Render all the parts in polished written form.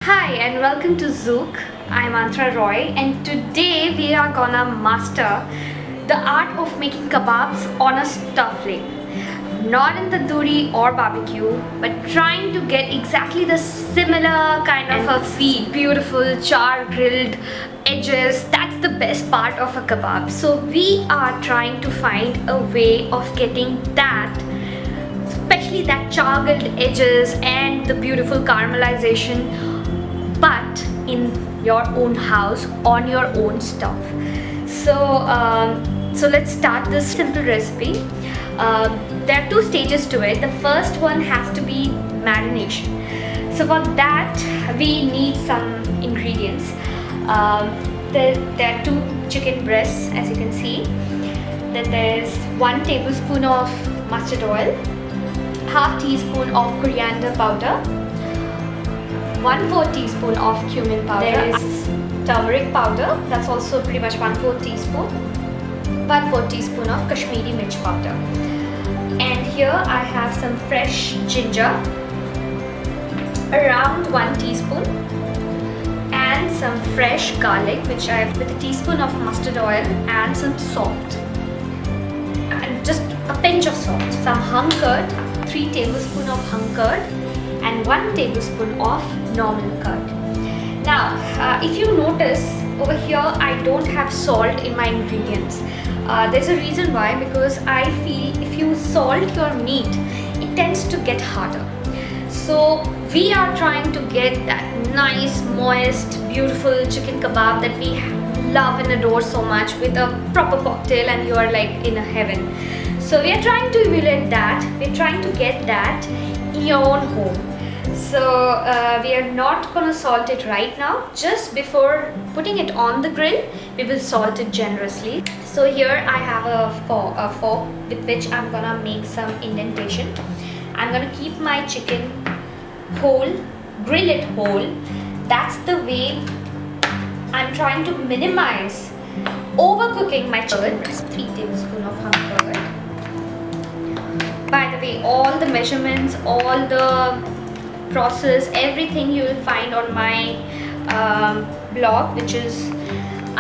Hi and welcome to Zook. I'm Antra Roy and today we are gonna master the art of making kebabs on a stuffed leg. Not in tandoori or barbecue, but trying to get exactly the similar kind of a feel. Beautiful char grilled edges, that's the best part of a kebab. So we are trying to find a way of getting that, especially that char grilled edges and the beautiful caramelization, but in your own house on your own stove. So let's start this simple recipe. There are two stages to it. The first one has to be marination. So for that we need some ingredients. There are 2 chicken breasts, as you can see. Then there's 1 tablespoon of mustard oil, half teaspoon of coriander powder, 1/4 teaspoon of cumin powder. There is turmeric powder, that's also pretty much 1/4 teaspoon, 1/4 teaspoon of Kashmiri mirch powder. And here I have some fresh ginger, around 1 teaspoon, and some fresh garlic, which I have with a teaspoon of mustard oil and some salt. And just a pinch of salt. Some hung curd, 3 tablespoons of hung curd, and 1 tablespoon of normal curd. Now, if you notice over here, I don't have salt in my ingredients. There's a reason why, because I feel if you salt your meat, it tends to get harder. So we are trying to get that nice, moist, beautiful chicken kebab that we love and adore so much with a proper cocktail, and you are like in a heaven. So we are trying to emulate that. We're trying to get that in your own home. So we are not gonna salt it right now. Just before putting it on the grill, we will salt it generously. So here I have a fork with which I'm gonna make some indentation. I'm gonna keep my chicken whole, grill it whole. That's the way I'm trying to minimize overcooking my chicken. 3 tablespoons of hung curd. By the way, all the measurements, all the process, everything you will find on my blog, which is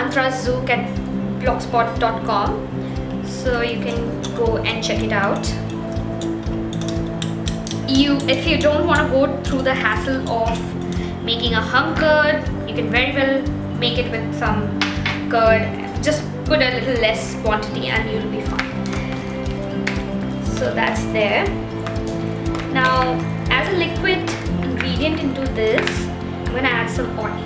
antrazook@blogspot.com. So you can go and check it out. If you don't want to go through the hassle of making a hung curd, you can very well make it with some curd. Just put a little less quantity and you'll be fine. So that's there. Now, as a liquid ingredient into this, I'm going to add some oil.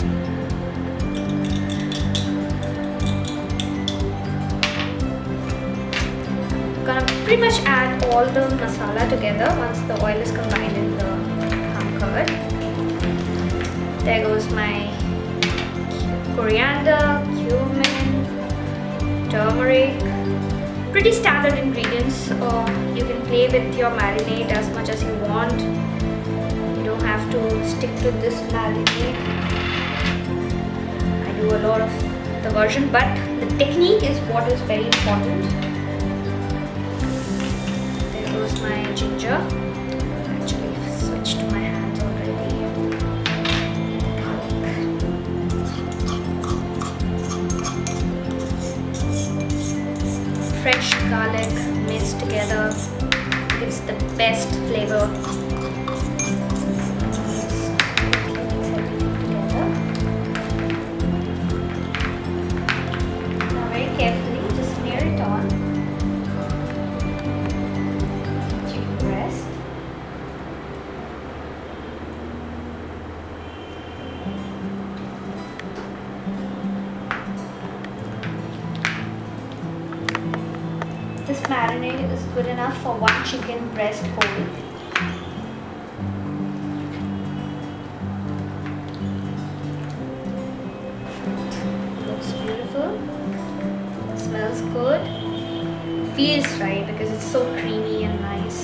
I'm going to pretty much add all the masala together once the oil is combined in the hung curd. There goes my coriander, cumin, turmeric. Pretty standard ingredients. You can play with your marinade as much as you want. You don't have to stick to this marinade. I do a lot of the version, but the technique is what is very important. There goes my ginger. Actually, I've switched to my hands already. Fresh garlic mixed together gives the best flavor. Now very carefully just smear it on chicken breast. This marinade is good enough for 1 chicken breast whole. Looks beautiful. Smells good. Feels right because it's so creamy and nice.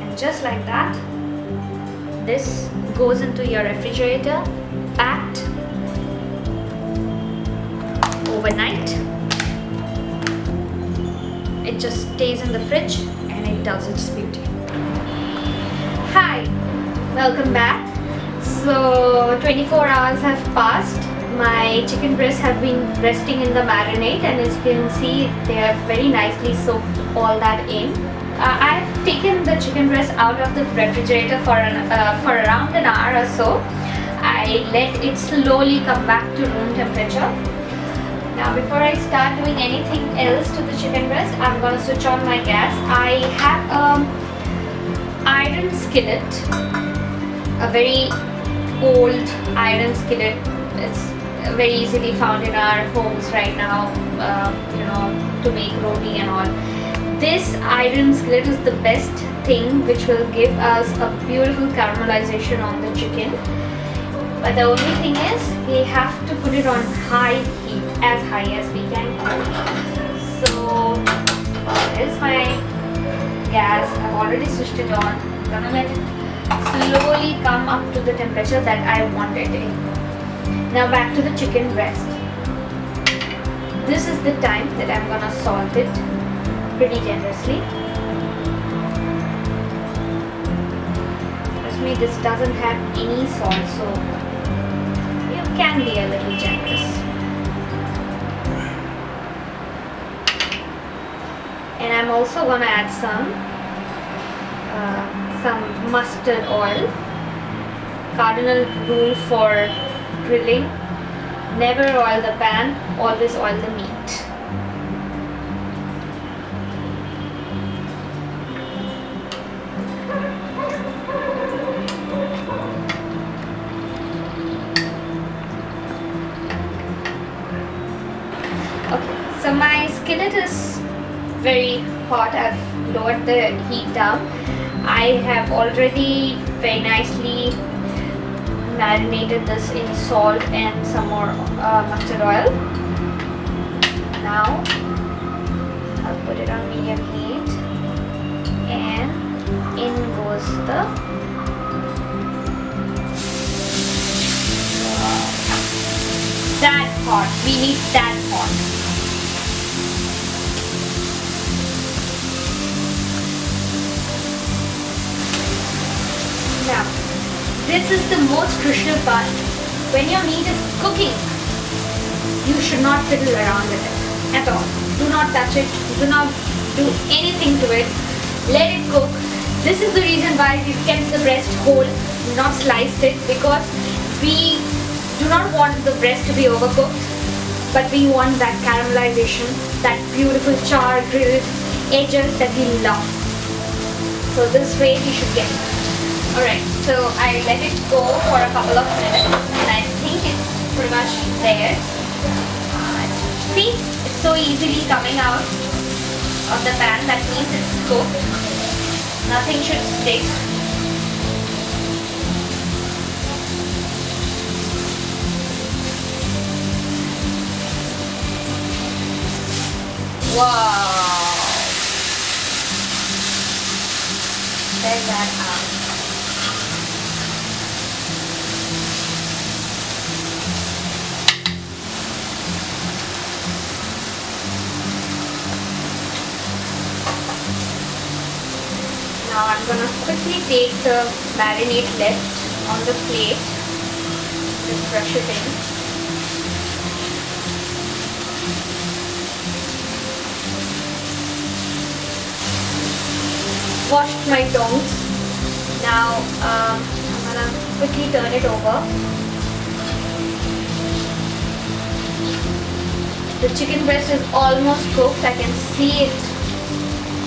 And just like that, this goes into your refrigerator, packed overnight. It just stays in the fridge and it does its beauty. Welcome back. So 24 hours have passed. My chicken breasts have been resting in the marinade, and as you can see, they have very nicely soaked all that in. I've taken the chicken breast out of the refrigerator for around an hour or so. I let it slowly come back to room temperature. Now before I start doing anything else to the chicken breast, I'm going to switch on my gas. I have an iron skillet, a very old iron skillet. It's very easily found in our homes right now, to make roti and all. This iron skillet is the best thing which will give us a beautiful caramelization on the chicken. But the only thing is, we have to put it on high heat, as high as we can. So, here's my gas. I've already switched it on. I'm gonna let it slowly come up to the temperature that I want it in. Now back to the chicken breast. This is the time that I'm gonna salt it pretty generously. Trust me, this doesn't have any salt, so you can be a little generous. And I'm also gonna add some mustard oil. Cardinal rule for grilling: never oil the pan, always oil the meat. Okay, so my skillet is very hot. I've lowered the heat down. I have already very nicely marinated this in salt and some more mustard oil. Now I'll put it on medium heat, and in goes the that hot. We need that hot. Now, this is the most crucial part. When your meat is cooking, you should not fiddle around with it at all. Do not touch it. Do not do anything to it. Let it cook. This is the reason why we've kept the breast whole, not sliced it, because we do not want the breast to be overcooked, but we want that caramelization, that beautiful char grilled edges that we love. So this way we should get it. Alright, so I let it go for a couple of minutes, and I think it's pretty much there. See, it's so easily coming out of the pan. That means it's cooked. Nothing should stick. Wow! Check that out. Now I'm gonna quickly take the marinade left on the plate, just brush it in. Washed my tongs. Now I'm gonna quickly turn it over. The chicken breast is almost cooked. I can see it.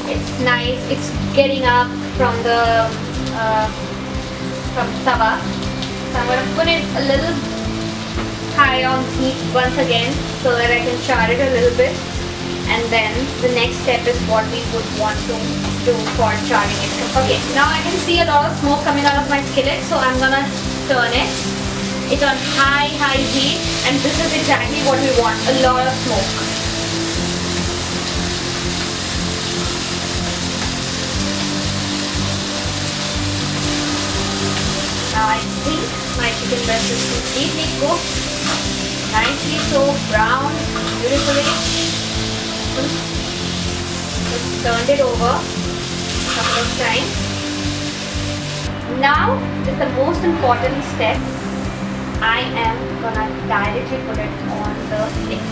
It's nice. It's getting up from the tawa. So I'm gonna put it a little high on heat once again, so that I can char it a little bit. And then the next step is what we would want to do for charring it. Okay, now I can see a lot of smoke coming out of my skillet, so I'm gonna turn it. It's on high heat, and this is exactly what we want, a lot of smoke. Now I think my chicken breast is completely cooked, nicely so brown, beautifully. Just turned it over a couple of times. Now is the most important step. I am gonna directly put it on the flame.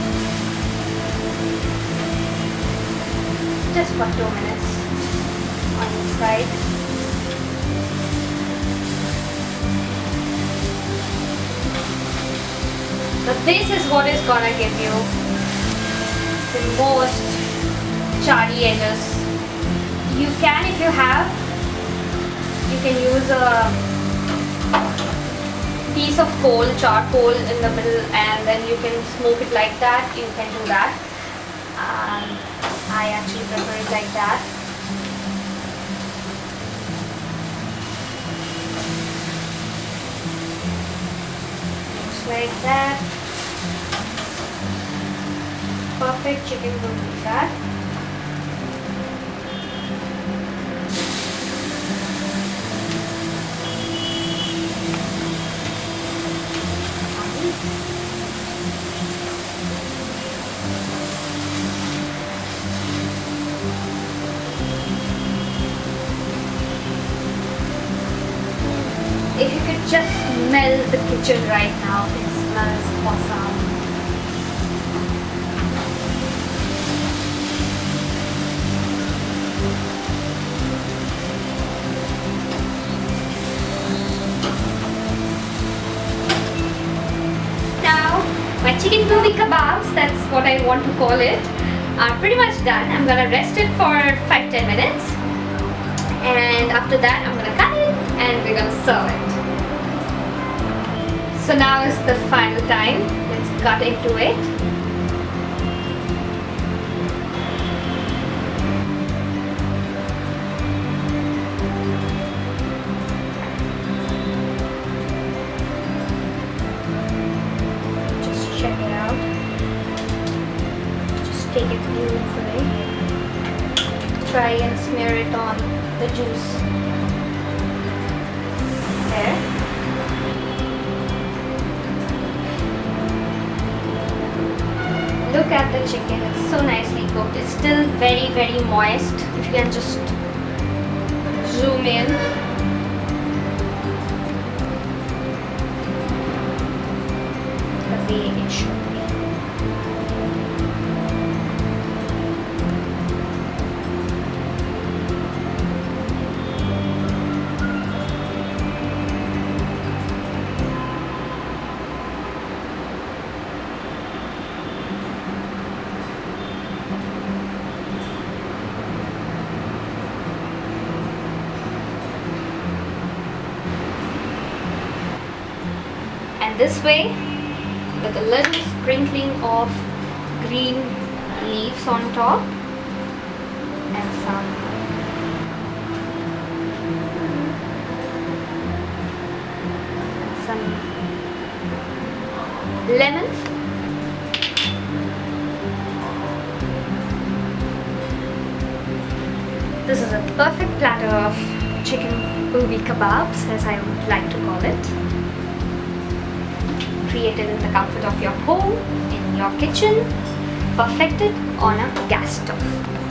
Just for 2 minutes on each side. So this is what is gonna give you the most charry edges. You can, if you have, you can use a piece of coal, charcoal in the middle, and then you can smoke it like that. You can do that. I actually prefer it like that. Looks like that. Perfect chicken boobies that. If you could just smell the kitchen right now, it smells awesome. Now, my chicken booby kebabs, that's what I want to call it, are pretty much done. I'm gonna rest it for 5-10 minutes. And after that, I'm gonna cut it and we're gonna serve it. So now is the final time. Let's cut into it. Just check it out. Just take it beautifully. Try and smear it on the juice. There. Look at the chicken, it's so nicely cooked. It's still very, very moist. If you can just zoom in. The way it should be. And this way, with a little sprinkling of green leaves on top and some lemons. This is a perfect platter of chicken booby kebabs, as I would like to call it. Created in the comfort of your home, in your kitchen, perfected on a gas stove.